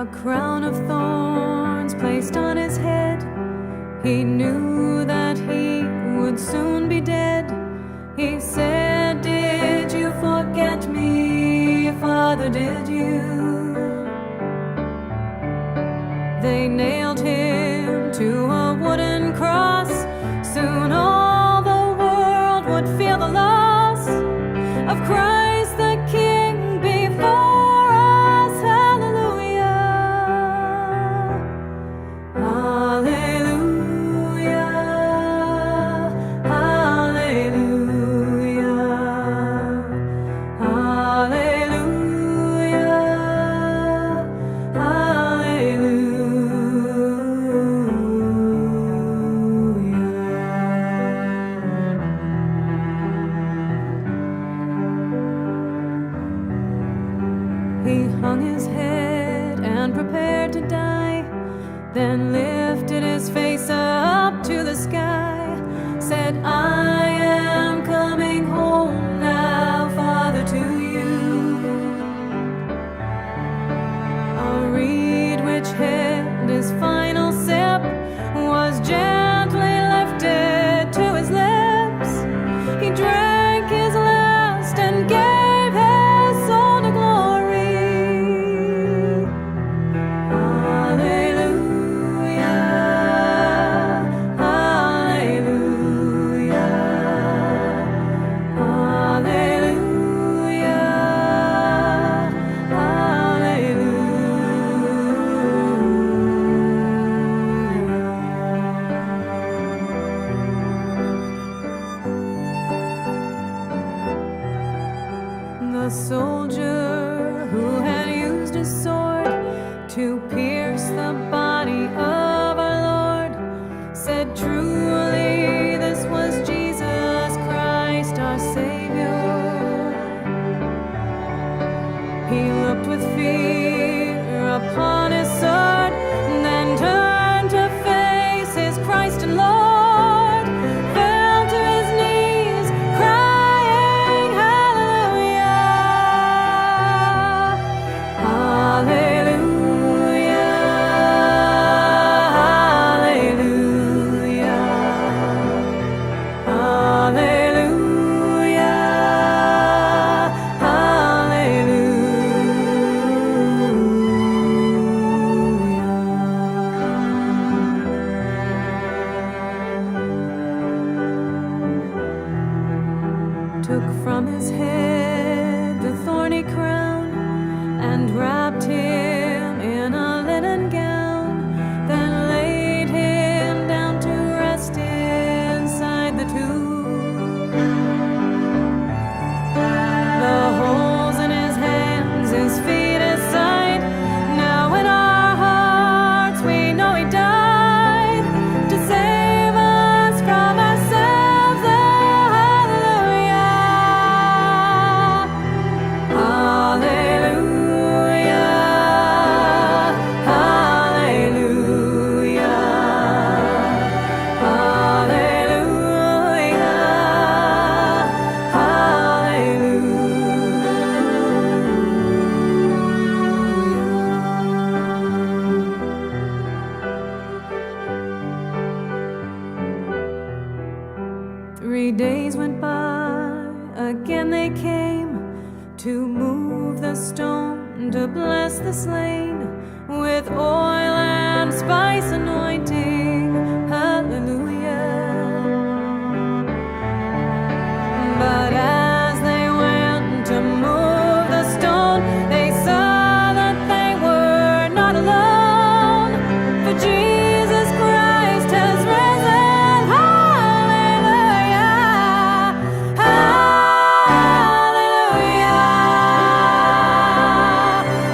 A crown of thorns placed on his head. He knew that he would soon be dead. He said, "Did you forget me, Father, did you?" They nailed him to a wooden cross. Soon all the world would feel the loss of Christ the King before us. Hallelujah, hallelujah, hallelujah, hallelujah, He hung his head and prepared to die, then lifted his face up to the sky, said, "I am coming home now, Father, to you." A reed which held his final sip was gently lifted to his lips. He drank his last and gave his soul to glory. Hallelujah, hallelujah, hallelujah, The soldier who had used his sword to pierce the body of our Lord said, "Truly this was Jesus Christ, our Savior." He looked with fear upon his sword, then turned to face his Christ and Lord, fell to his knees, crying, "Hallelujah, hallelujah, hallelujah, hallelujah, hallelujah. Took from his head the thorny crown and wrapped him in a linen gown, then laid him down to rest inside the tomb. The holes in his hands, his feet, his side, now in our hearts we know he died to save us from ourselves. Hallelujah, hallelujah, hallelujah, hallelujah. 3 days went by, again they came to move the stone, to bless the slain with oil and spice anointing. Hallelujah. But as they went to move the stone, they saw that they were not alone, for Jesus Christ has risen. Hallelujah, hallelujah,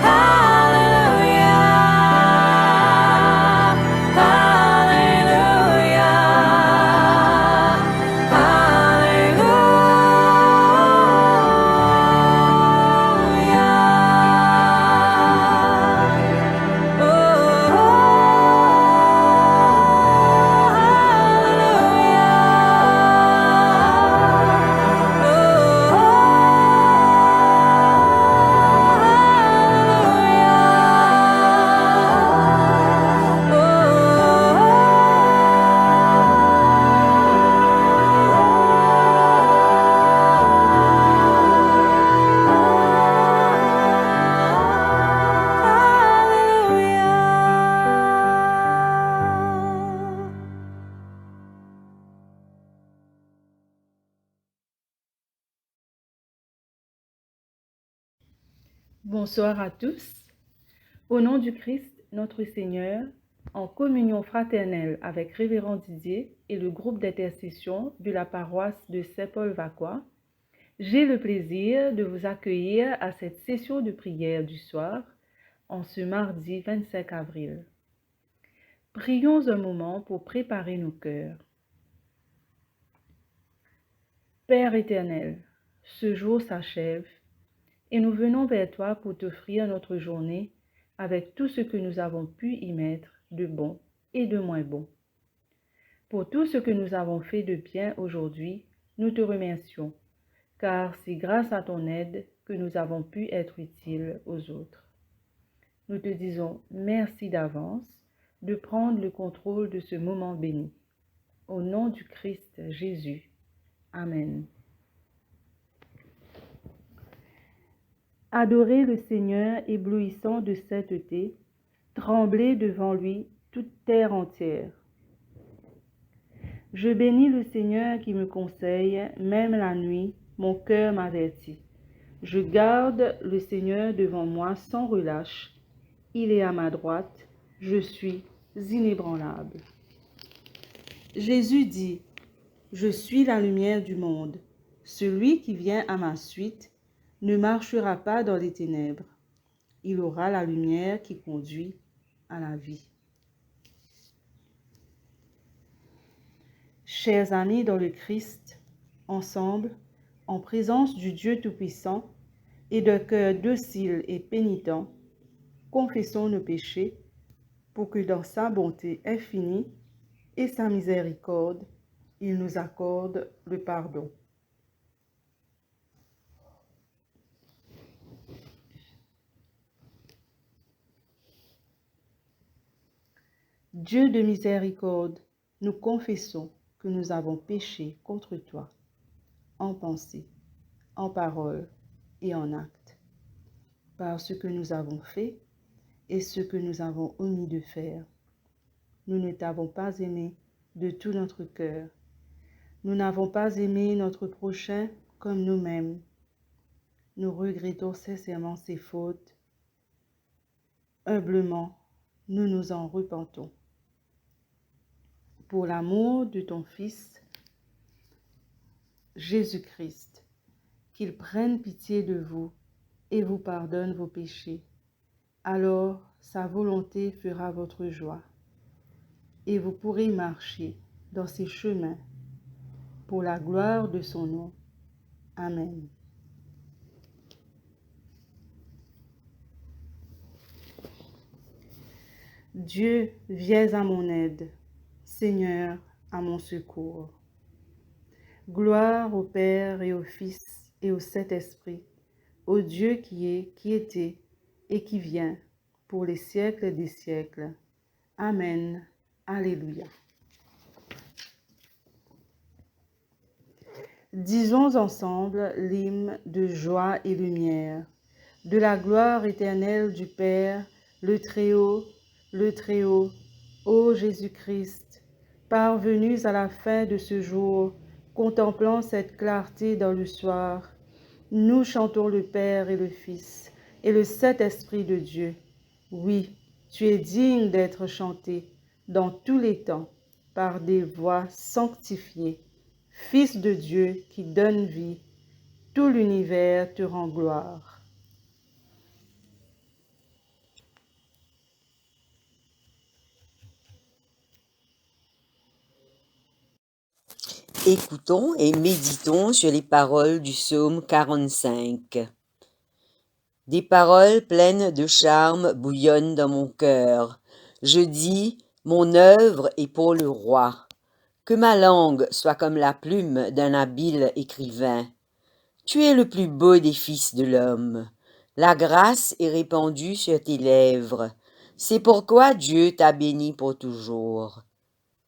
hallelujah, hallelujah. Bonsoir à tous. Au nom du Christ, notre Seigneur, en communion fraternelle avec Révérend Didier et le groupe d'intercession de la paroisse de Saint-Paul-Vacquois, j'ai le plaisir de vous accueillir à cette session de prière du soir, en ce mardi 25 avril. Prions un moment pour préparer nos cœurs. Père éternel, ce jour s'achève et nous venons vers toi pour t'offrir notre journée avec tout ce que nous avons pu y mettre de bon et de moins bon. Pour tout ce que nous avons fait de bien aujourd'hui, nous te remercions, car c'est grâce à ton aide que nous avons pu être utiles aux autres. Nous te disons merci d'avance de prendre le contrôle de ce moment béni. Au nom du Christ Jésus. Amen. Adorez le Seigneur éblouissant de sainteté, tremblez devant lui toute terre entière. Je bénis le Seigneur qui me conseille, même la nuit, mon cœur m'avertit. Je garde le Seigneur devant moi sans relâche. Il est à ma droite, je suis inébranlable. Jésus dit, je suis la lumière du monde. Celui qui vient à ma suite ne marchera pas dans les ténèbres. Il aura la lumière qui conduit à la vie. Chers amis dans le Christ, ensemble, en présence du Dieu Tout-Puissant et d'un cœur docile et pénitent, confessons nos péchés pour que dans sa bonté infinie et sa miséricorde, il nous accorde le pardon. Dieu de miséricorde, nous confessons que nous avons péché contre toi, en pensée, en parole et en acte, par ce que nous avons fait et ce que nous avons omis de faire. Nous ne t'avons pas aimé de tout notre cœur. Nous n'avons pas aimé notre prochain comme nous-mêmes. Nous regrettons sincèrement ces fautes. Humblement, nous nous en repentons. Pour l'amour de ton Fils, Jésus-Christ, qu'il prenne pitié de vous et vous pardonne vos péchés. Alors sa volonté fera votre joie, et vous pourrez marcher dans ses chemins pour la gloire de son nom. Amen. Dieu, viens à mon aide. Seigneur, à mon secours. Gloire au Père et au Fils et au Saint-Esprit, au Dieu qui est, qui était et qui vient, pour les siècles des siècles. Amen. Alléluia. Disons ensemble l'hymne de joie et lumière, de la gloire éternelle du Père, le Très-Haut, ô Jésus-Christ, parvenus à la fin de ce jour, contemplant cette clarté dans le soir, nous chantons le Père et le Fils et le Saint-Esprit de Dieu. Oui, tu es digne d'être chanté dans tous les temps par des voix sanctifiées. Fils de Dieu qui donne vie, tout l'univers te rend gloire. Écoutons et méditons sur les paroles du psaume 45. Des paroles pleines de charme bouillonnent dans mon cœur. Je dis, mon œuvre est pour le roi. Que ma langue soit comme la plume d'un habile écrivain. Tu es le plus beau des fils de l'homme. La grâce est répandue sur tes lèvres. C'est pourquoi Dieu t'a béni pour toujours.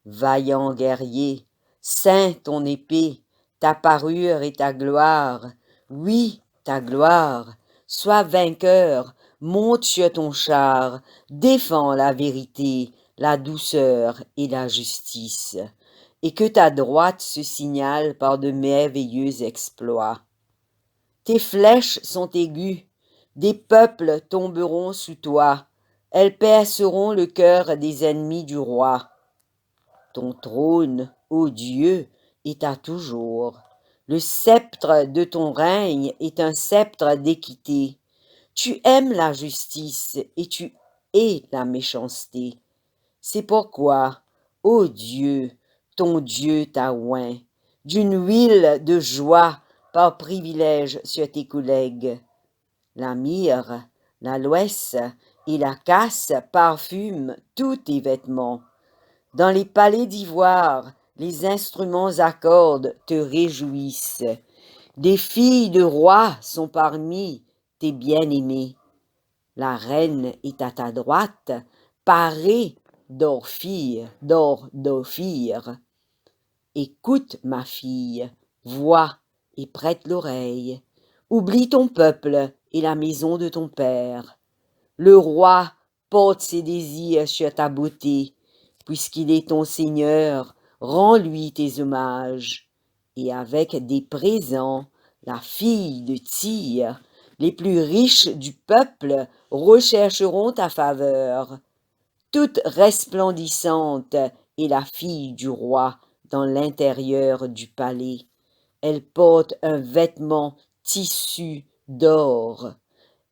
Vaillant guerrier, saint ton épée, ta parure et ta gloire, oui, ta gloire. Sois vainqueur, monte sur ton char, défends la vérité, la douceur et la justice, et que ta droite se signale par de merveilleux exploits. Tes flèches sont aiguës, Des peuples tomberont sous toi, elles perceront le cœur des ennemis du roi. Ton trône, ô Dieu, est à toujours. Le sceptre de ton règne est un sceptre d'équité. Tu aimes la justice et tu hais la méchanceté. C'est pourquoi, ô Dieu, ton Dieu t'a oint d'une huile de joie par privilège sur tes collègues. La myrrhe, l'aloès et la casse parfument tous tes vêtements. Dans les palais d'ivoire, les instruments à cordes te réjouissent. Des filles de rois sont parmi tes bien-aimés. La reine est à ta droite, parée d'or d'Ophir. Écoute, ma fille, vois et prête l'oreille. Oublie ton peuple et la maison de ton père. Le roi porte ses désirs sur ta beauté. Puisqu'il est ton Seigneur, rends-lui tes hommages. Et avec des présents, la fille de Tyr, les plus riches du peuple rechercheront ta faveur. Toute resplendissante est la fille du roi dans l'intérieur du palais. Elle porte un vêtement tissu d'or.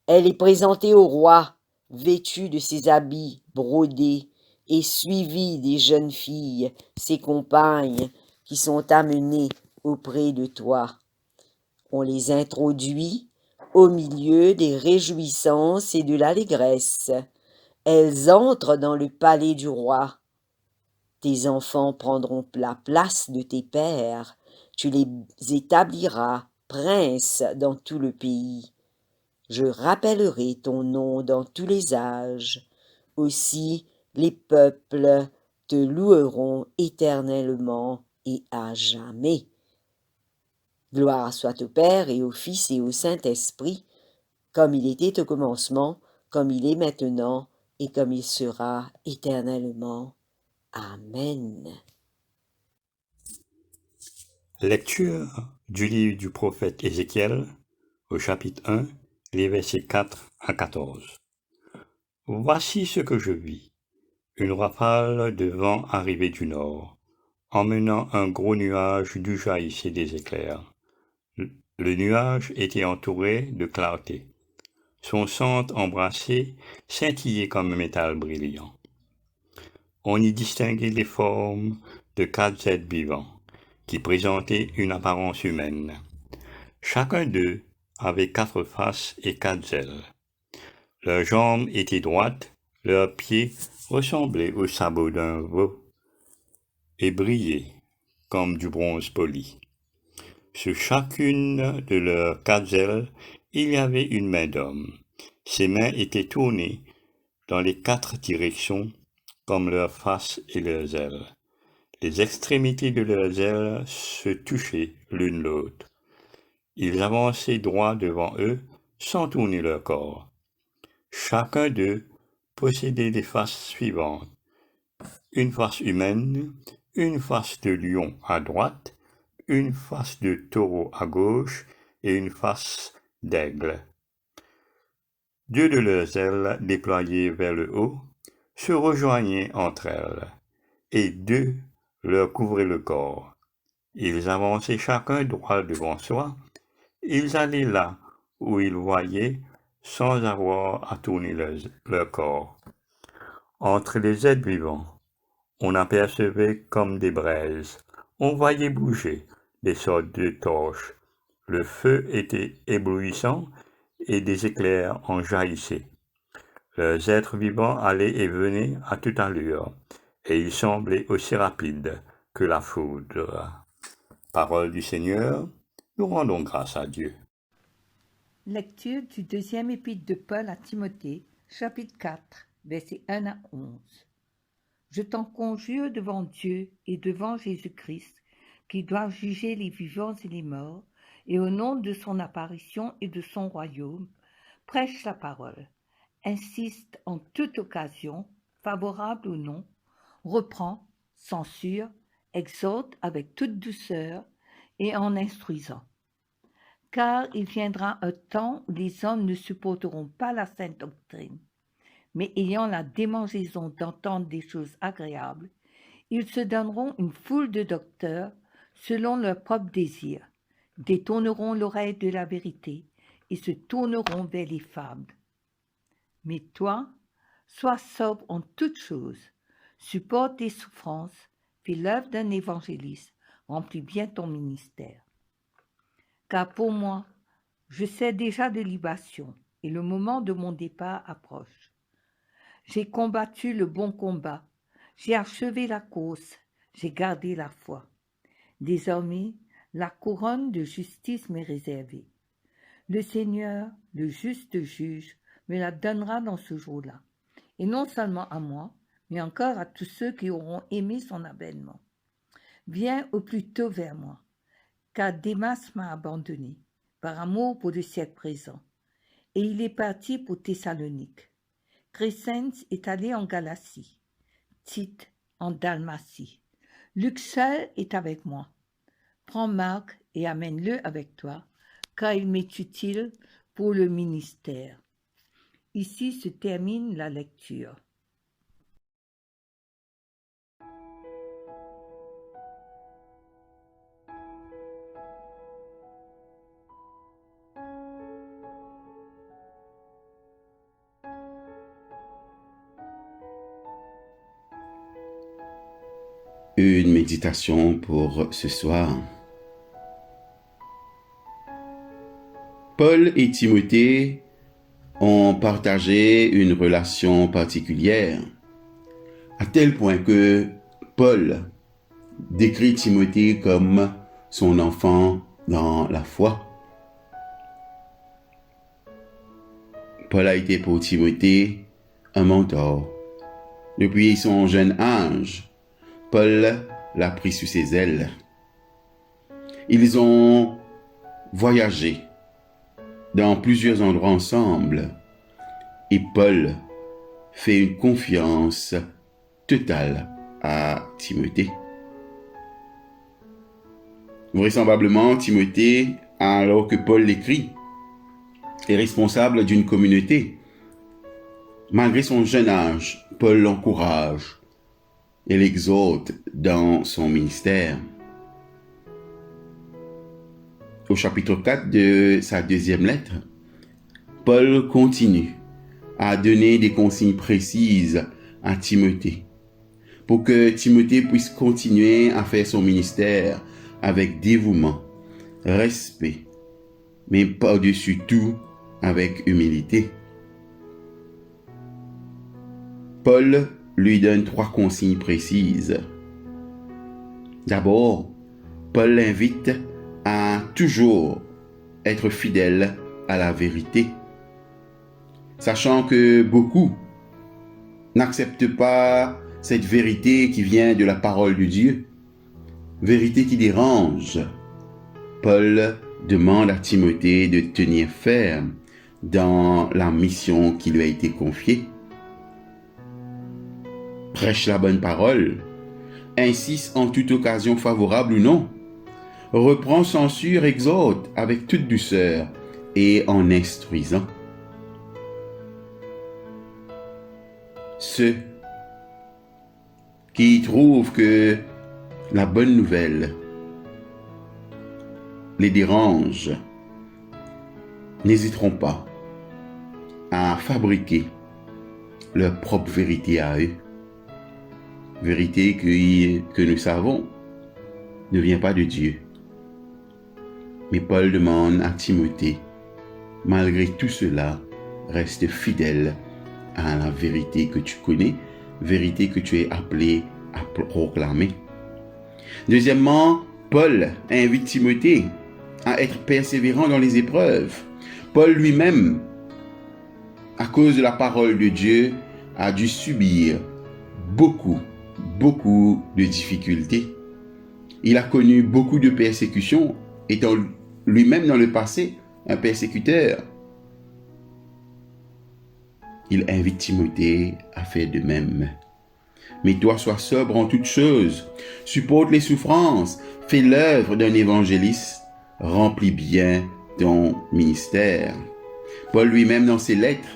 Elle est présentée au roi, vêtue de ses habits brodés, et suivie des jeunes filles, ses compagnes, qui sont amenées auprès de toi. On les introduit au milieu des réjouissances et de l'allégresse. Elles entrent dans le palais du roi. Tes enfants prendront la place de tes pères. Tu les établiras princes dans tout le pays. Je rappellerai ton nom dans tous les âges. Aussi les peuples te loueront éternellement et à jamais. Gloire soit au Père et au Fils et au Saint-Esprit, comme il était au commencement, comme il est maintenant et comme il sera éternellement. Amen. Lecture du livre du prophète Ézéchiel, au chapitre 1, les versets 4 à 14. Voici ce que je vis. Une rafale de vent arrivait du nord, emmenant un gros nuage d'où jaillissaient des éclairs. Le nuage était entouré de clarté. Son centre embrassé scintillait comme un métal brillant. On y distinguait les formes de 4 êtres vivants, qui présentaient une apparence humaine. Chacun d'eux avait 4 faces et 4 ailes. Leurs jambes étaient droites, leurs pieds ressemblaient aux sabots d'un veau et brillaient comme du bronze poli. Sur chacune de leurs 4 ailes, il y avait une main d'homme. Ces mains étaient tournées dans les 4 directions comme leurs faces et leurs ailes. Les extrémités de leurs ailes se touchaient l'une l'autre. Ils avançaient droit devant eux sans tourner leur corps. Chacun d'eux possédait les faces suivantes. Une face humaine, une face de lion à droite, une face de taureau à gauche et une face d'aigle. 2 de leurs ailes déployées vers le haut se rejoignaient entre elles, et 2 leur couvraient le corps. Ils avançaient chacun droit devant soi. Ils allaient là où ils voyaient sans avoir à tourner leur corps. Entre les êtres vivants, on apercevait comme des braises. On voyait bouger des sortes de torches. Le feu était éblouissant et des éclairs en jaillissaient. Leurs êtres vivants allaient et venaient à toute allure, et ils semblaient aussi rapides que la foudre. Parole du Seigneur, nous rendons grâce à Dieu. Lecture du deuxième épître de Paul à Timothée, chapitre 4, versets 1 à 11. Je t'en conjure devant Dieu et devant Jésus-Christ, qui doit juger les vivants et les morts, et au nom de son apparition et de son royaume, prêche la parole, insiste en toute occasion, favorable ou non, reprend, censure, exhorte avec toute douceur et en instruisant. car il viendra un temps où les hommes ne supporteront pas la sainte doctrine, mais ayant la démangeaison d'entendre des choses agréables, ils se donneront une foule de docteurs selon leurs propres désirs, détourneront l'oreille de la vérité et se tourneront vers les fables. Mais toi, sois sobre en toutes choses, supporte tes souffrances, fais l'œuvre d'un évangéliste, remplis bien ton ministère. Car pour moi, je sers déjà de libation et le moment de mon départ approche. J'ai combattu le bon combat, j'ai achevé la course, j'ai gardé la foi. Désormais, la couronne de justice m'est réservée. Le Seigneur, le juste juge, me la donnera dans ce jour-là, et non seulement à moi, mais encore à tous ceux qui auront aimé son avènement. Viens au plus tôt vers moi, car Démas m'a abandonné, par amour pour le siècle présent, et il est parti pour Thessalonique. Crescens est allé en Galatie, Tite en Dalmatie. Luc seul est avec moi. Prends Marc et amène-le avec toi, car il m'est utile pour le ministère. Ici se termine la lecture. Une méditation pour ce soir. Paul et Timothée ont partagé une relation particulière, à tel point que Paul décrit Timothée comme son enfant dans la foi. Paul a été pour Timothée un mentor. Depuis son jeune âge, Paul l'a pris sous ses ailes. Ils ont voyagé dans plusieurs endroits ensemble et Paul fait une confiance totale à Timothée. Vraisemblablement, Timothée, alors que Paul l'écrit, est responsable d'une communauté. Malgré son jeune âge, Paul l'encourage et l'exhorte dans son ministère. Au chapitre 4 de sa deuxième lettre, Paul continue à donner des consignes précises à Timothée pour que Timothée puisse continuer à faire son ministère avec dévouement, respect, mais par-dessus tout avec humilité. Paul lui donne 3 consignes précises. D'abord, Paul l'invite à toujours être fidèle à la vérité, sachant que beaucoup n'acceptent pas cette vérité qui vient de la parole de Dieu, vérité qui dérange. Paul demande à Timothée de tenir ferme dans la mission qui lui a été confiée. Prêche la bonne parole, insiste en toute occasion favorable ou non, reprend, censure, exhorte avec toute douceur et en instruisant. Ceux qui trouvent que la bonne nouvelle les dérange n'hésiteront pas à fabriquer leur propre vérité à eux. Vérité que nous savons ne vient pas de Dieu. Mais Paul demande à Timothée, malgré tout cela, reste fidèle à la vérité que tu connais, vérité que tu es appelé à proclamer. Deuxièmement, Paul invite Timothée à être persévérant dans les épreuves. Paul lui-même, à cause de la parole de Dieu, a dû subir beaucoup de difficultés. Il a connu beaucoup de persécutions, étant lui-même dans le passé un persécuteur. Il invite Timothée à faire de même. Mais toi, sois sobre en toutes choses, supporte les souffrances, fais l'œuvre d'un évangéliste, remplis bien ton ministère. Paul lui-même, dans ses lettres,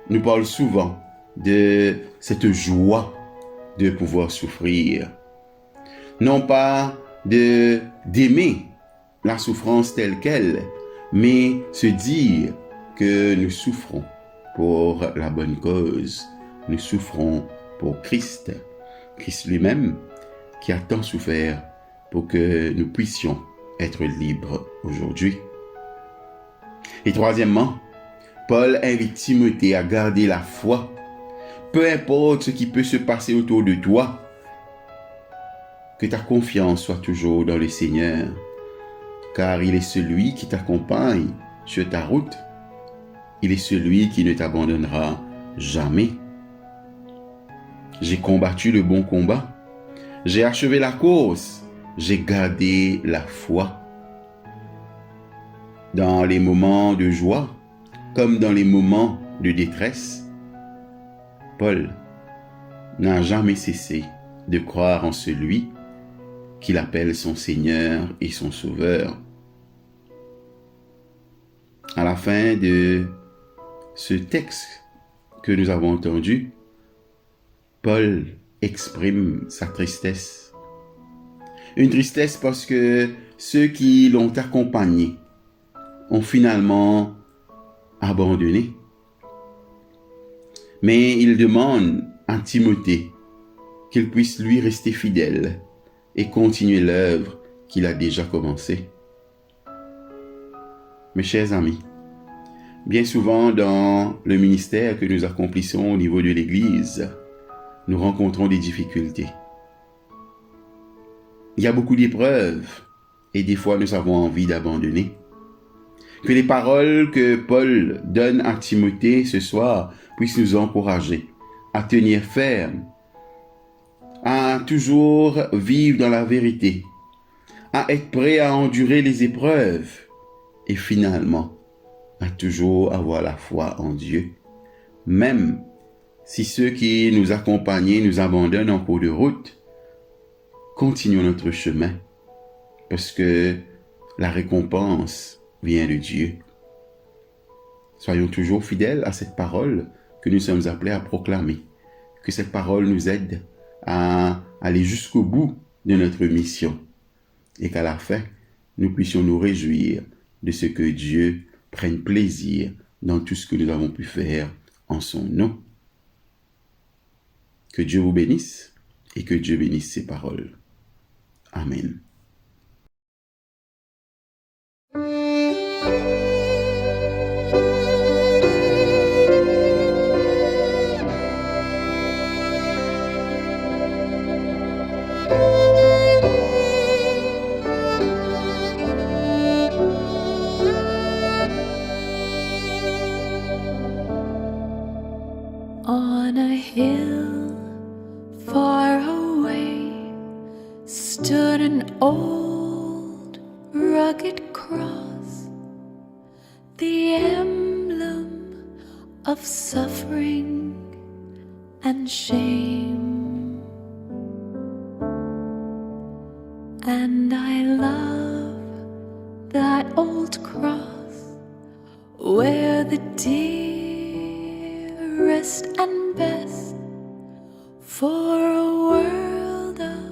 nous parle souvent de cette joie de pouvoir souffrir. Non pas d'aimer la souffrance telle qu'elle, mais se dire que nous souffrons pour la bonne cause. Nous souffrons pour Christ. Christ lui-même qui a tant souffert pour que nous puissions être libres aujourd'hui. Et troisièmement, Paul invite Timothée à garder la foi. Peu importe ce qui peut se passer autour de toi, que ta confiance soit toujours dans le Seigneur, car il est celui qui t'accompagne sur ta route. Il est celui qui ne t'abandonnera jamais. J'ai combattu le bon combat. J'ai achevé la course. J'ai gardé la foi. Dans les moments de joie, comme dans les moments de détresse, Paul n'a jamais cessé de croire en celui qu'il appelle son Seigneur et son Sauveur. À la fin de ce texte que nous avons entendu, Paul exprime sa tristesse. Une tristesse parce que ceux qui l'ont accompagné ont finalement abandonné. Mais il demande à Timothée qu'il puisse lui rester fidèle et continuer l'œuvre qu'il a déjà commencée. Mes chers amis, bien souvent dans le ministère que nous accomplissons au niveau de l'Église, nous rencontrons des difficultés. Il y a beaucoup d'épreuves et des fois nous avons envie d'abandonner. Que les paroles que Paul donne à Timothée ce soir puissent nous encourager à tenir ferme, à toujours vivre dans la vérité, à être prêt à endurer les épreuves et finalement à toujours avoir la foi en Dieu. Même si ceux qui nous accompagnaient nous abandonnent en cours de route, continuons notre chemin parce que la récompense vient de Dieu. Soyons toujours fidèles à cette parole que nous sommes appelés à proclamer. Que cette parole nous aide à aller jusqu'au bout de notre mission et qu'à la fin, nous puissions nous réjouir de ce que Dieu prenne plaisir dans tout ce que nous avons pu faire en son nom. Que Dieu vous bénisse et que Dieu bénisse ses paroles. Amen. On a hill far away stood an old rugged cross, the emblem of suffering and shame. And I love that old cross where the dearest and best for a world of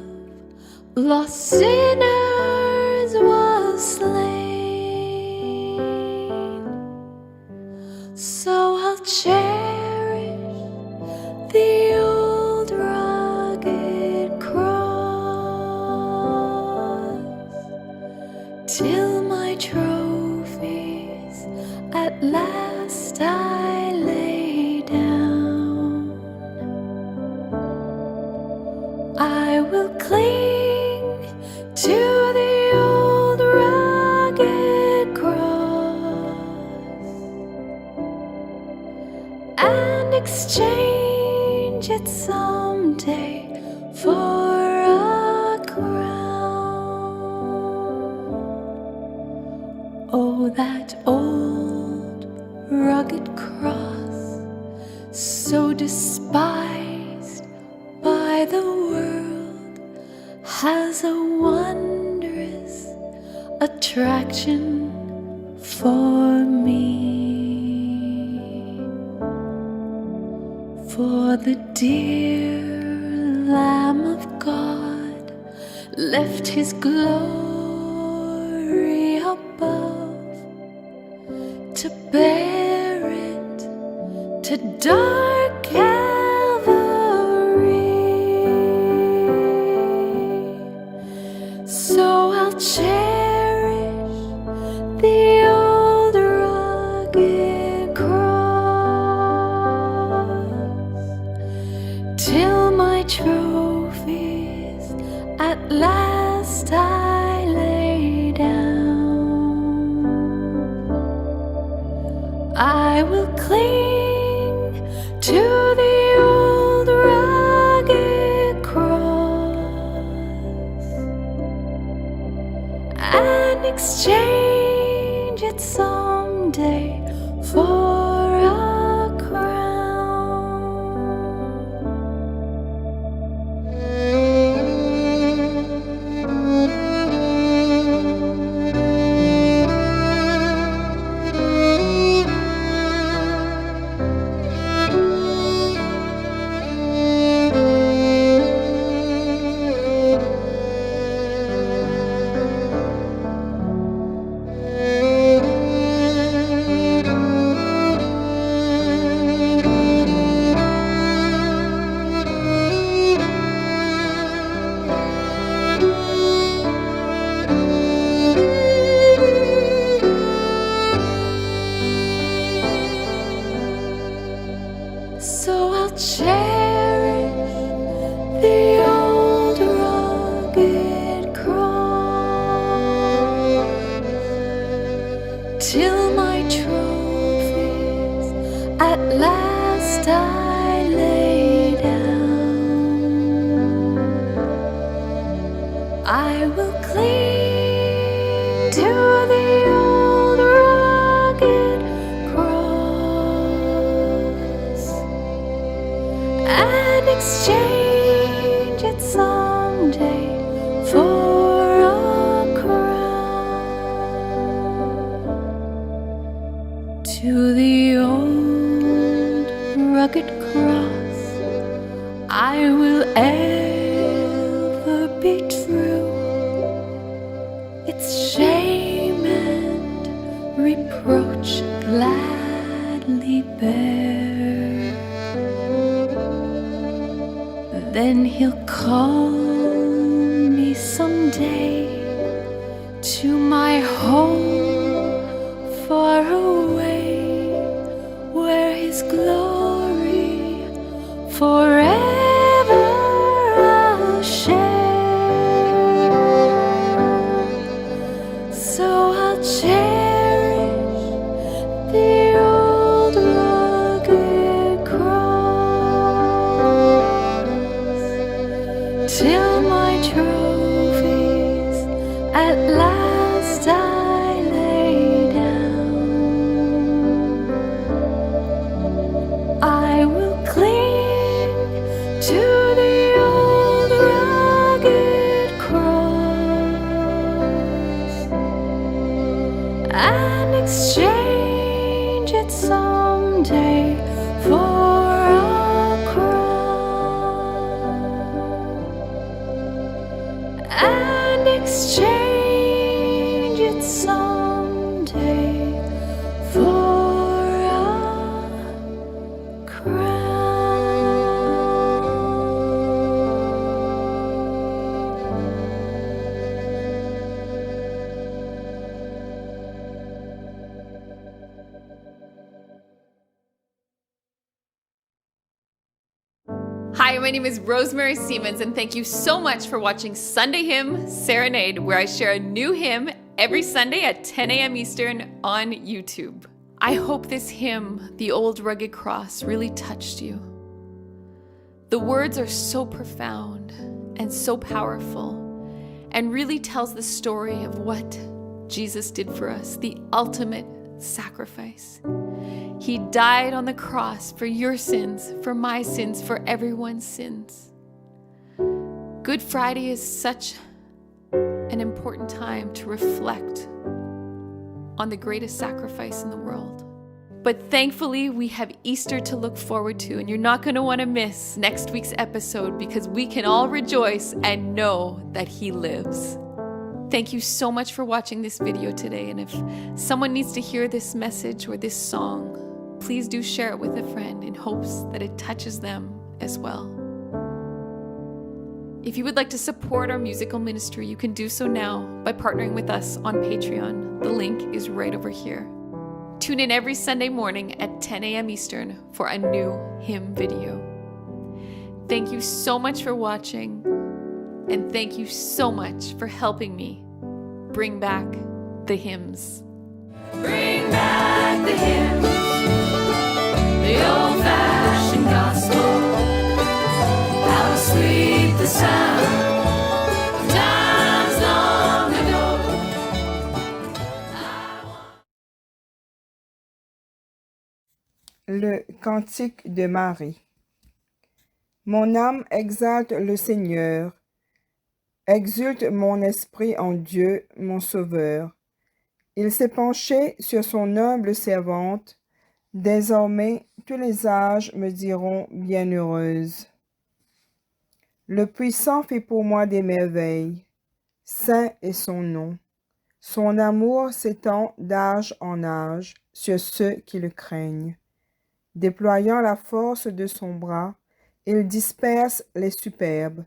lost sinners was slain. So I'll cherish the old rugged cross till my trophies at last I lay down. I will cling to the old rugged cross and exchange it someday for a crown. Oh, that old rugged cross, so despised by the world, has a wondrous attraction for me. For the dear Lamb of God left his glory above to bear it to dark Calvary. So I'll cherish the old rugged cross till my trophies at last I lay down. I will cling to the old rugged cross and exchange it someday for a crown. So I'll cherish the old rugged cross till my trophies at last I lay down. I will cling to the old rugged cross and exchange it someday for a crown. To the old rugged cross I will ever be true. Its shame and reproach gladly bear. Then he'll call me someday to my home far away, where his glory forever I'll share. So I'll cherish the old rugged cross till my trophies at last I lay down. I will cling to the old rugged cross and exchange it someday for a crown. And exchange it someday for a crown. Hi, my name is Rosemary Siemens, and thank you so much for watching Sunday Hymn Serenade, where I share a new hymn every Sunday at 10 a.m. Eastern on YouTube. I hope this hymn, The Old Rugged Cross, really touched you. The words are so profound and so powerful, and really tells the story of what Jesus did for us, the ultimate sacrifice. He died on the cross for your sins, for my sins, for everyone's sins. Good Friday is such an important time to reflect on the greatest sacrifice in the world. But thankfully, we have Easter to look forward to, and you're not going to want to miss next week's episode because we can all rejoice and know that He lives. Thank you so much for watching this video today, and if someone needs to hear this message or this song, please do share it with a friend in hopes that it touches them as well. If you would like to support our musical ministry, you can do so now by partnering with us on Patreon. The link is right over here. Tune in every Sunday morning at 10 a.m. Eastern for a new hymn video. Thank you so much for watching, and thank you so much for helping me bring back the hymns. Bring back the hymns, the old-fashioned gospel. How sweet the sound of times long ago. Le Cantique de Marie. Mon âme exalte le Seigneur, exulte mon esprit en Dieu, mon Sauveur. Il s'est penché sur son humble servante, désormais tous les âges me diront bienheureuse. Le Puissant fait pour moi des merveilles, saint est son nom. Son amour s'étend d'âge en âge sur ceux qui le craignent. Déployant la force de son bras, il disperse les superbes.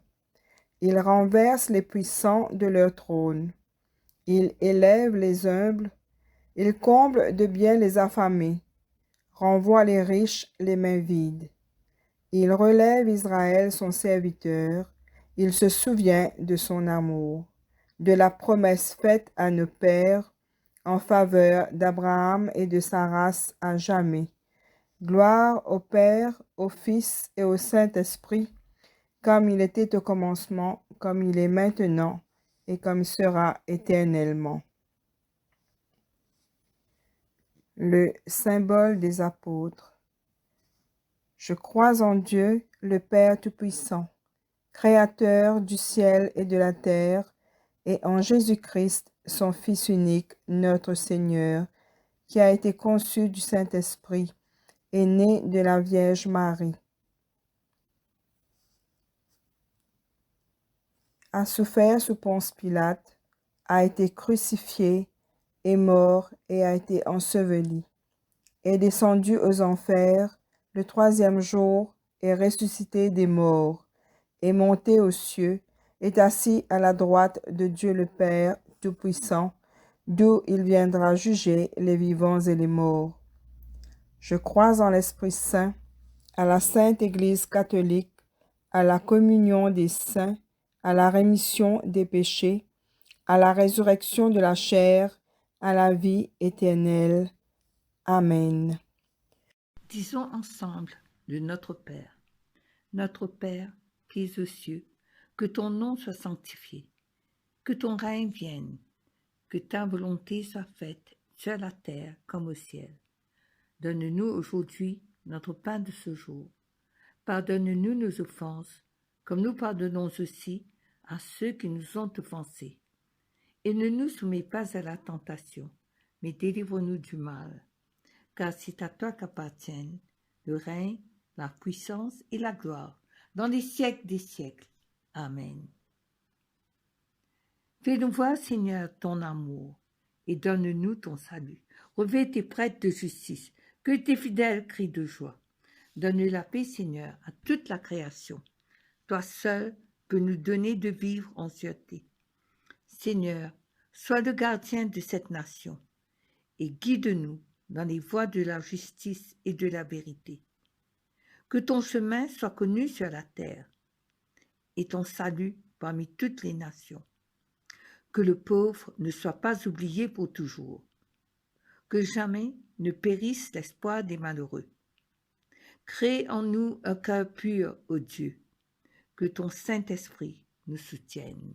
Il renverse les puissants de leur trône. Il élève les humbles. Il comble de bien les affamés. Renvoie les riches les mains vides. Il relève Israël son serviteur. Il se souvient de son amour, de la promesse faite à nos pères en faveur d'Abraham et de sa race à jamais. Gloire au Père, au Fils et au Saint-Esprit, comme il était au commencement, comme il est maintenant, et comme il sera éternellement. Le symbole des apôtres. Je crois en Dieu, le Père Tout-Puissant, Créateur du ciel et de la terre, et en Jésus-Christ, son Fils unique, notre Seigneur, qui a été conçu du Saint-Esprit, est né de la Vierge Marie, a souffert sous Ponce Pilate, a été crucifié, est mort et a été enseveli, est descendu aux enfers, le troisième jour est ressuscité des morts, est monté aux cieux, est assis à la droite de Dieu le Père Tout-Puissant, d'où il viendra juger les vivants et les morts. Je crois en l'Esprit Saint, à la Sainte Église catholique, à la communion des saints, à la rémission des péchés, à la résurrection de la chair, à la vie éternelle. Amen. Disons ensemble de notre Père. Notre Père qui es aux cieux, que ton nom soit sanctifié, que ton règne vienne, que ta volonté soit faite sur la terre comme au ciel. Donne-nous aujourd'hui notre pain de ce jour. Pardonne-nous nos offenses, comme nous pardonnons aussi à ceux qui nous ont offensés. Et ne nous soumets pas à la tentation, mais délivre-nous du mal. Car c'est à toi qu'appartiennent le règne, la puissance et la gloire, dans les siècles des siècles. Amen. Fais-nous voir, Seigneur, ton amour, et donne-nous ton salut. Revêt tes prêtres de justice, que tes fidèles crient de joie. Donne la paix, Seigneur, à toute la création. Toi seul peux nous donner de vivre en sûreté. Seigneur, sois le gardien de cette nation, et guide-nous dans les voies de la justice et de la vérité. Que ton chemin soit connu sur la terre, et ton salut parmi toutes les nations. Que le pauvre ne soit pas oublié pour toujours. Que jamais ne périsse l'espoir des malheureux. Crée en nous un cœur pur, ô Dieu. Que ton Saint-Esprit nous soutienne.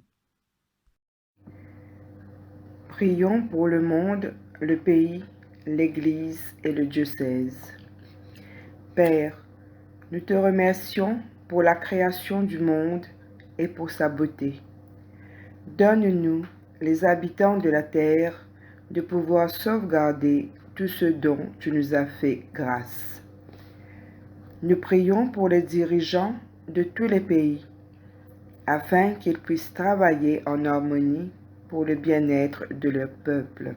Prions pour le monde, le pays, l'Église et le diocèse. Père, nous te remercions pour la création du monde et pour sa beauté. Donne-nous, les habitants de la terre, de pouvoir sauvegarder tout ce dont tu nous as fait grâce. Nous prions pour les dirigeants de tous les pays, afin qu'ils puissent travailler en harmonie pour le bien-être de leur peuple.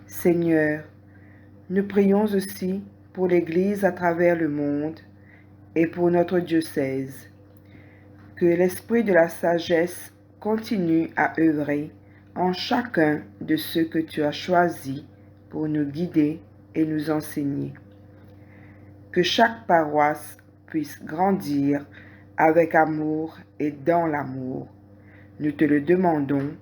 Seigneur, nous prions aussi pour l'Église à travers le monde et pour notre diocèse. Que l'esprit de la sagesse continue à œuvrer en chacun de ceux que tu as choisis pour nous guider et nous enseigner. Que chaque paroisse puisse grandir avec amour et dans l'amour. Nous te le demandons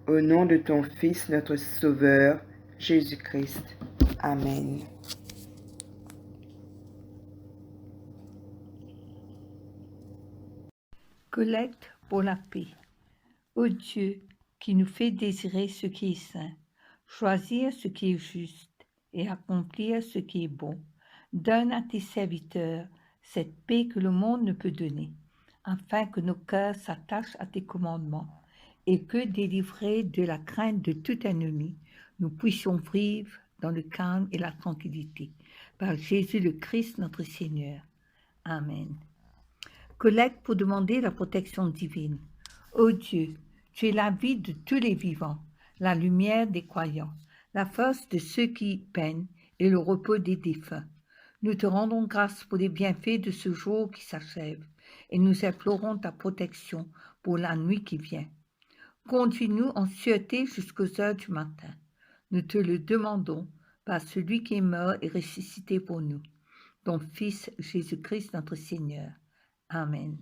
au nom de ton Fils, notre Sauveur, Jésus-Christ. Amen. Collecte pour la paix. Ô Dieu, qui nous fait désirer ce qui est saint, choisir ce qui est juste et accomplir ce qui est bon, donne à tes serviteurs cette paix que le monde ne peut donner, afin que nos cœurs s'attachent à tes commandements et que, délivrés de la crainte de tout ennemi, nous puissions vivre dans le calme et la tranquillité. Par Jésus le Christ, notre Seigneur. Amen. Collecte pour demander la protection divine. Ô Dieu, tu es la vie de tous les vivants, la lumière des croyants, la force de ceux qui peinent et le repos des défunts. Nous te rendons grâce pour les bienfaits de ce jour qui s'achève et nous implorons ta protection pour la nuit qui vient. Conduis-nous en sûreté jusqu'aux heures du matin. Nous te le demandons par celui qui est mort et ressuscité pour nous, ton Fils Jésus-Christ notre Seigneur. Amen.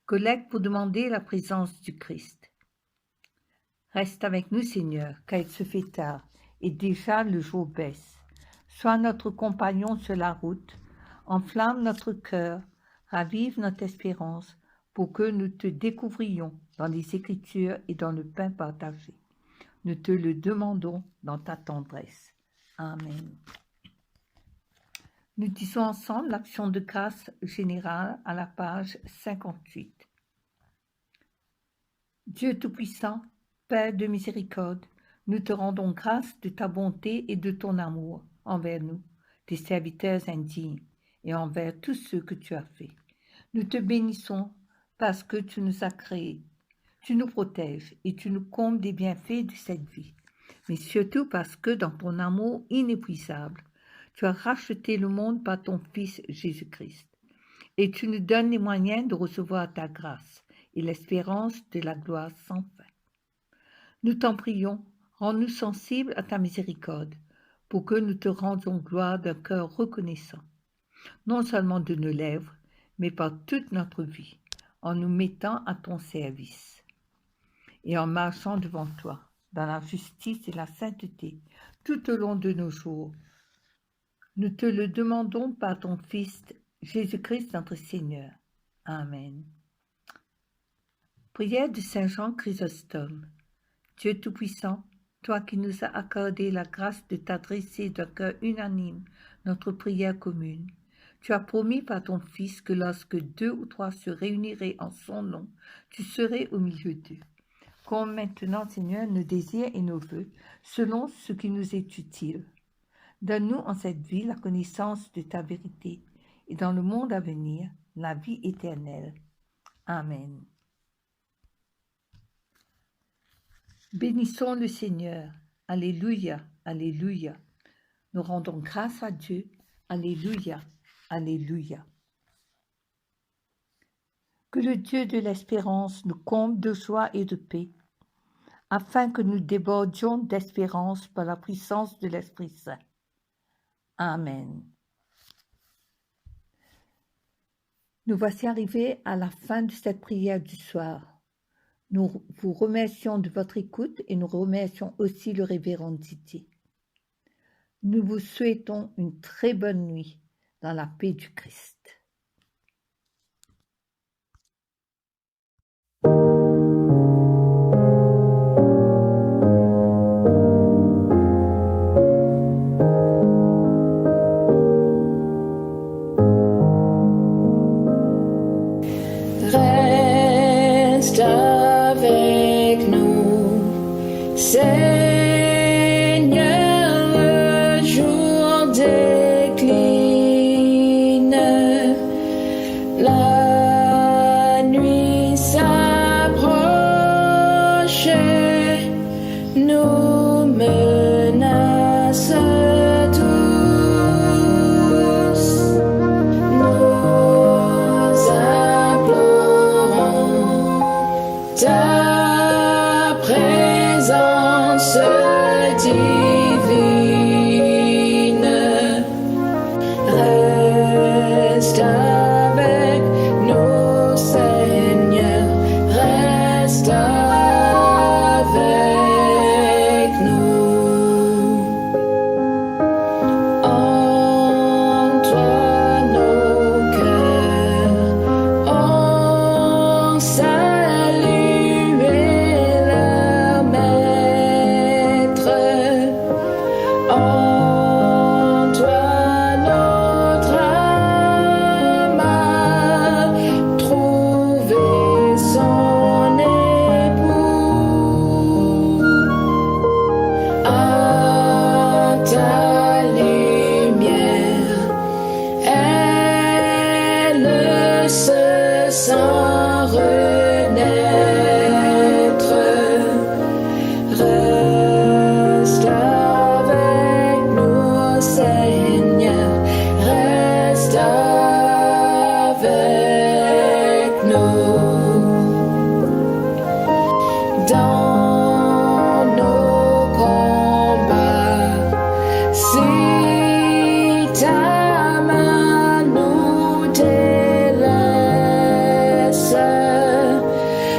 Collecte pour demander la présence du Christ. Reste avec nous, Seigneur, car il se fait tard et déjà le jour baisse. Sois notre compagnon sur la route, enflamme notre cœur, ravive notre espérance pour que nous te découvrions dans les Écritures et dans le pain partagé. Nous te le demandons dans ta tendresse. Amen. Nous disons ensemble l'action de grâce générale à la page 58. Dieu Tout-Puissant, Père de miséricorde, nous te rendons grâce de ta bonté et de ton amour envers nous, tes serviteurs indignes, et envers tous ceux que tu as faits. Nous te bénissons parce que tu nous as créés. Tu nous protèges et tu nous combles des bienfaits de cette vie, mais surtout parce que dans ton amour inépuisable, tu as racheté le monde par ton Fils Jésus-Christ, et tu nous donnes les moyens de recevoir ta grâce et l'espérance de la gloire sans fin. Nous t'en prions, rends-nous sensibles à ta miséricorde, pour que nous te rendions gloire d'un cœur reconnaissant, non seulement de nos lèvres, mais par toute notre vie, en nous mettant à ton service et en marchant devant toi, dans la justice et la sainteté, tout au long de nos jours. Nous te le demandons par ton Fils, Jésus-Christ notre Seigneur. Amen. Prière de Saint Jean Chrysostome. Dieu Tout-Puissant, toi qui nous as accordé la grâce de t'adresser d'un cœur unanime notre prière commune, tu as promis par ton Fils que lorsque 2 ou 3 se réuniraient en son nom, tu serais au milieu d'eux. Comble maintenant, Seigneur, nos désirs et nos vœux, selon ce qui nous est utile. Donne-nous en cette vie la connaissance de ta vérité et dans le monde à venir, la vie éternelle. Amen. Bénissons le Seigneur. Alléluia, alléluia. Nous rendons grâce à Dieu. Alléluia, alléluia. Que le Dieu de l'espérance nous comble de joie et de paix, afin que nous débordions d'espérance par la puissance de l'Esprit Saint. Amen. Nous voici arrivés à la fin de cette prière du soir. Nous vous remercions de votre écoute et nous remercions aussi le révérend Didier. Nous vous souhaitons une très bonne nuit dans la paix du Christ. Reste avec nous, Seigneur. sans renaître. Reste avec nous, Seigneur, reste avec nous. Dans nos combats, si ta main nous délaisse,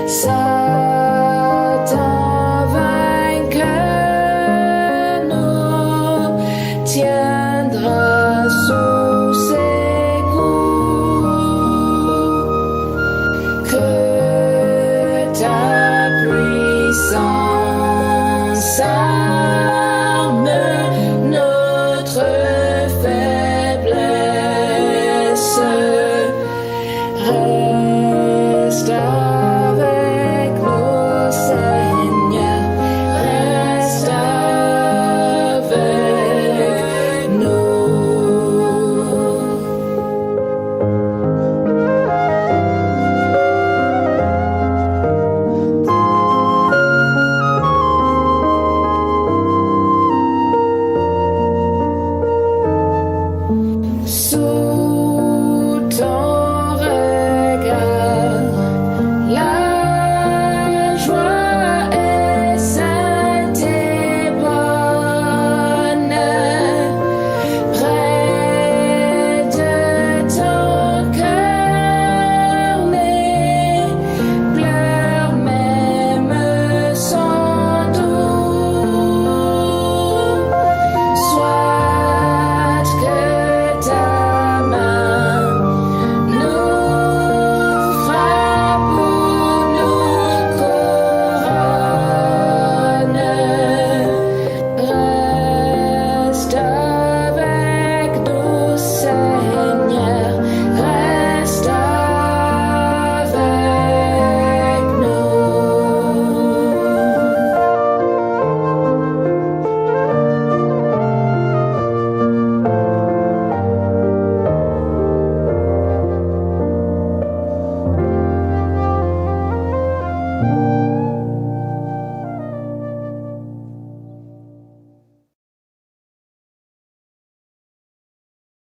Satan vainqueur nous tiendra sous ses coups. Que ta puissance arme notre faiblesse. Reste avec nous, Seigneur, reste avec nous. Sous